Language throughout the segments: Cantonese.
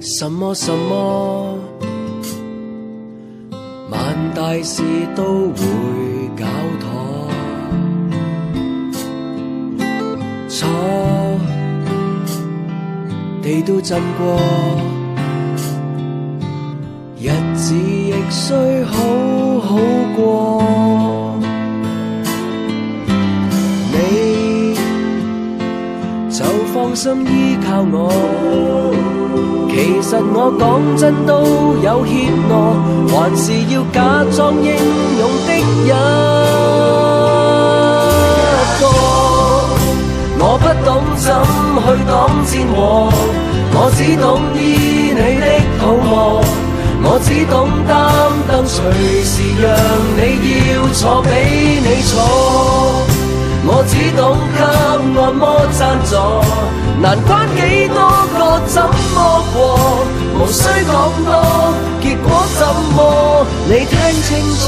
什麼什麼，萬大事都會搞妥。錯，地都震過，日子亦須好好過。你就放心依靠我，其實我講真都有怯懦，還是要假裝英勇的一個。我不懂怎去擋戰禍，我只懂醫你的肚餓，我只懂擔當隨時讓你要坐俾你坐，我只懂給按摩贊助，難關幾多個怎麼過，無需講多，結果怎麼你聽清楚，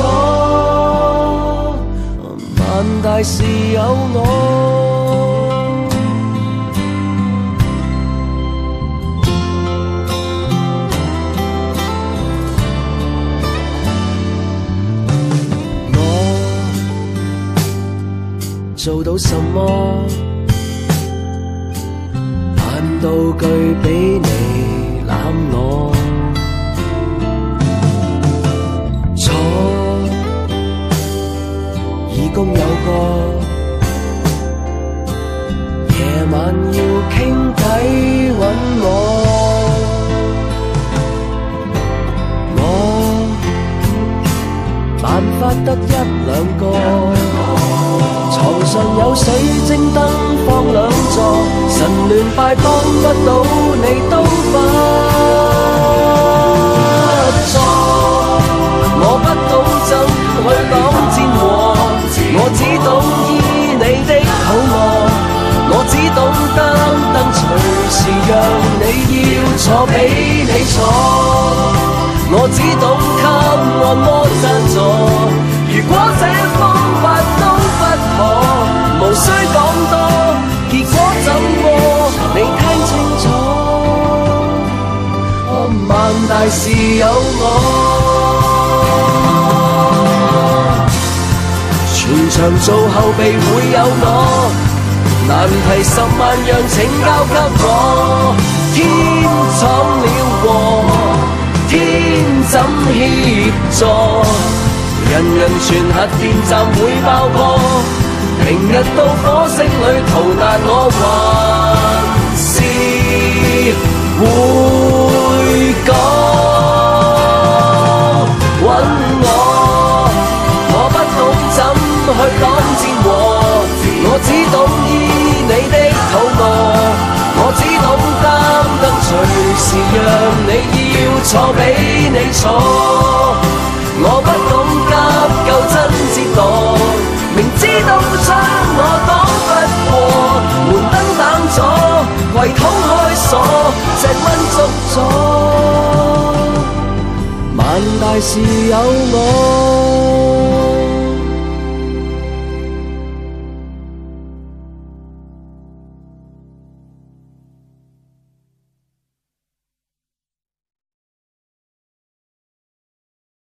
萬大事有我。做到什麼？扮道具俾你攬我，錯，義工有個，夜晚要傾偈搵我，辦法得一兩個。床上有水晶燈放兩座，神亂拜幫不到你都不錯。我不懂怎去擋戰禍，我只懂醫你的肚餓，我只懂擔當隨時讓你要坐俾你坐，我只懂給按摩贊助，如果這方法都不可，無需講多，結果怎麼你聽清楚，萬大事有我，全場做後備會有我，難題10萬樣請交給我，天闖了禍，天怎協助，人人全核電站會爆破，明日到火星裏逃難我還是會講，搵我不懂怎去擋戰禍，我只懂醫你的肚餓，我只懂擔當隨時讓你要坐俾你坐，我不懂急救真折墮，明知道將我擋不過，門燈膽咗，櫃桶開鎖，石蚊捉咗，萬大事有我。